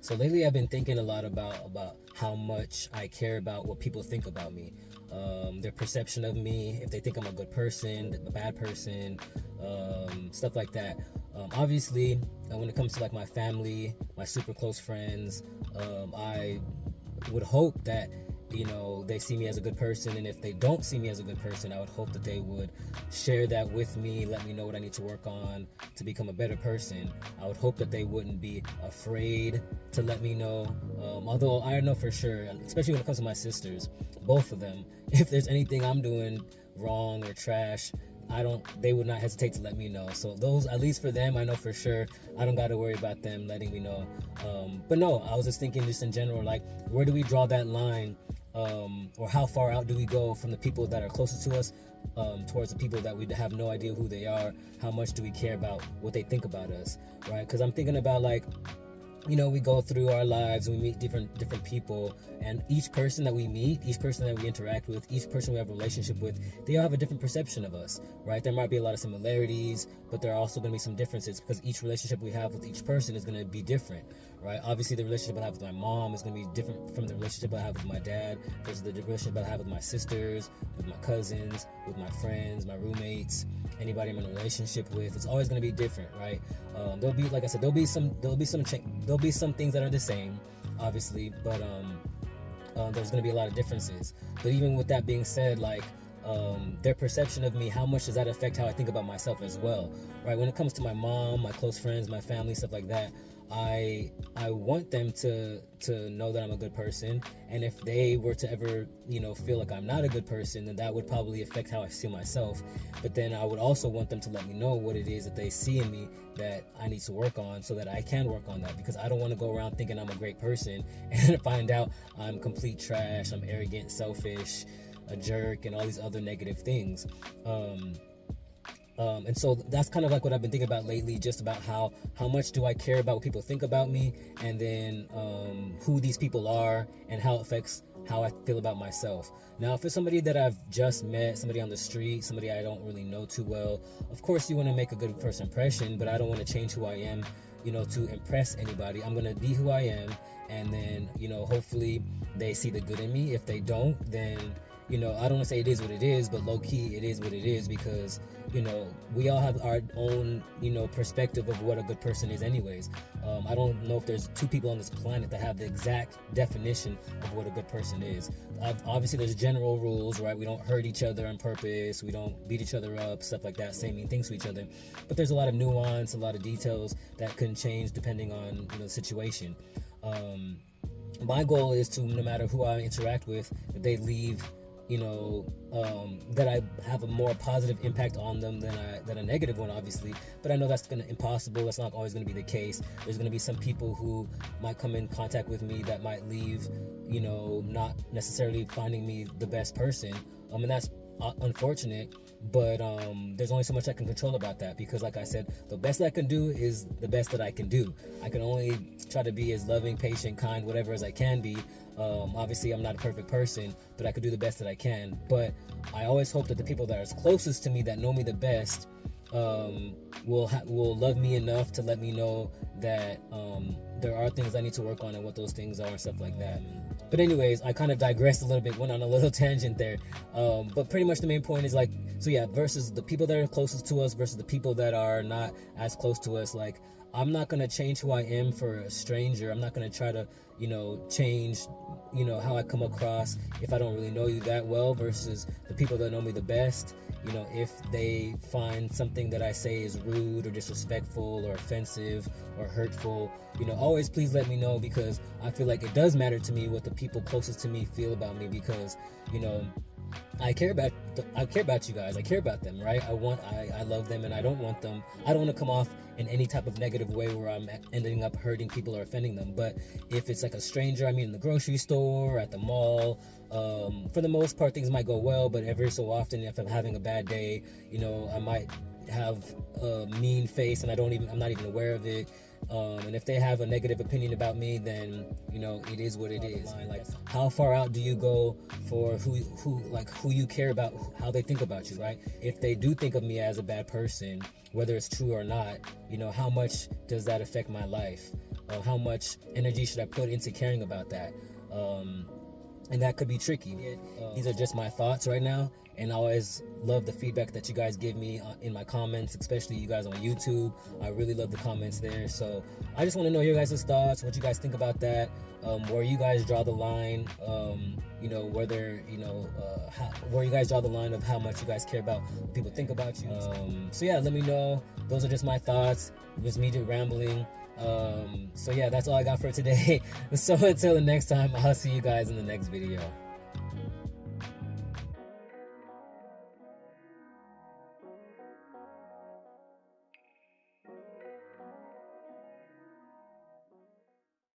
So lately I've been thinking a lot about how much I care about what people think about me, their perception of me, if they think I'm a good person, a bad person, stuff like that. Obviously, when it comes to like my family, my super close friends, I would hope that they see me as a good person, and if they don't see me as a good person, I would hope that they would share that with me, let me know what I need to work on to become a better person. I would hope that they wouldn't be afraid to let me know, although I know for sure, especially when it comes to my sisters, both of them, if there's anything I'm doing wrong or trash, they would not hesitate to let me know. So those, at least for them, I know for sure I don't got to worry about them letting me know. But no, I was just thinking just in general, like, where do we draw that line? Or how far out do we go from the people that are closest to us towards the people that we have no idea who they are? How much do we care about what they think about us, right? Because I'm thinking about, like, we go through our lives and we meet different people, and each person that we meet, each person that we interact with, each person we have a relationship with, they all have a different perception of us, right? There might be a lot of similarities, but there are also going to be some differences, because each relationship we have with each person is going to be different, right? Obviously, the relationship I have with my mom is going to be different from the relationship I have with my dad, versus the relationship I have with my sisters, with my cousins, with my friends, my roommates, anybody I'm in a relationship with. It's always going to be different, right? There'll be, like I said, there'll be some things that are the same, obviously, but there's going to be a lot of differences. But even with that being said, like, their perception of me, how much does that affect how I think about myself as well, right? When it comes to my mom, my close friends, my family, stuff like that, I want them to know that I'm a good person, and if they were to ever feel like I'm not a good person, then that would probably affect how I see myself. But then I would also want them to let me know what it is that they see in me that I need to work on, so that I can work on that, because I don't want to go around thinking I'm a great person and find out I'm complete trash, I'm arrogant, selfish, a jerk, and all these other negative things. And so that's kind of like what I've been thinking about lately, just about how much do I care about what people think about me, and then who these people are, and how it affects how I feel about myself. Now, if it's somebody that I've just met, somebody on the street, somebody I don't really know too well, of course you want to make a good first impression, but I don't want to change who I am, to impress anybody. I'm going to be who I am, and then, hopefully they see the good in me. If they don't, then I don't want to say it is what it is, but low-key it is what it is, because we all have our own perspective of what a good person is anyways. I don't know if there's two people on this planet that have the exact definition of what a good person is. Obviously there's general rules, right? We don't hurt each other on purpose, we don't beat each other up, stuff like that, say mean things to each other, but there's a lot of nuance, a lot of details that can change depending on the situation. My goal is to, no matter who I interact with, that they leave that I have a more positive impact on them than a negative one, obviously. But I know that's impossible. That's not always going to be the case. There's going to be some people who might come in contact with me that might leave, not necessarily finding me the best person. And that's unfortunate, but there's only so much I can control about that, because like I said, the best I can do is the best that I can do. I can only try to be as loving, patient, kind, whatever as I can be. Obviously I'm not a perfect person, but I could do the best that I can. But I always hope that the people that are closest to me, that know me the best, will love me enough to let me know that there are things I need to work on, and what those things are, and stuff like that. But anyways, I kind of digressed a little bit, went on a little tangent there. But pretty much the main point is, like, so yeah, versus the people that are closest to us versus the people that are not as close to us. Like, I'm not going to change who I am for a stranger. I'm not going to try to, change, how I come across if I don't really know you that well, versus the people that know me the best. If they find something that I say is rude or disrespectful or offensive or hurtful, always please let me know, because I feel like it does matter to me what the people closest to me feel about me, because, I care about you guys. I care about them, right? I love them, and I don't want to come off in any type of negative way where I'm ending up hurting people or offending them. But if it's like a stranger I meet in the grocery store or at the mall, for the most part things might go well, but every so often, if I'm having a bad day, I might have a mean face and I'm not even aware of it. And if they have a negative opinion about me, then you know, it is what it is. Like, how far out do you go for who you care about, how they think about you, right? If they do think of me as a bad person, whether it's true or not, you know, how much does that affect my life? How much energy should I put into caring about that? And that could be tricky. These are just my thoughts right now, and I always love the feedback that you guys give me in my comments, especially you guys on YouTube. I really love the comments there. So I just want to know your guys' thoughts, what you guys think about that, where you guys draw the line, you know, whether, you know, where you guys draw the line of how much you guys care about what people think about you. So yeah, let me know. Those are just my thoughts. It was me just rambling. So yeah, that's all I got for today. So until the next time, I'll see you guys in the next video.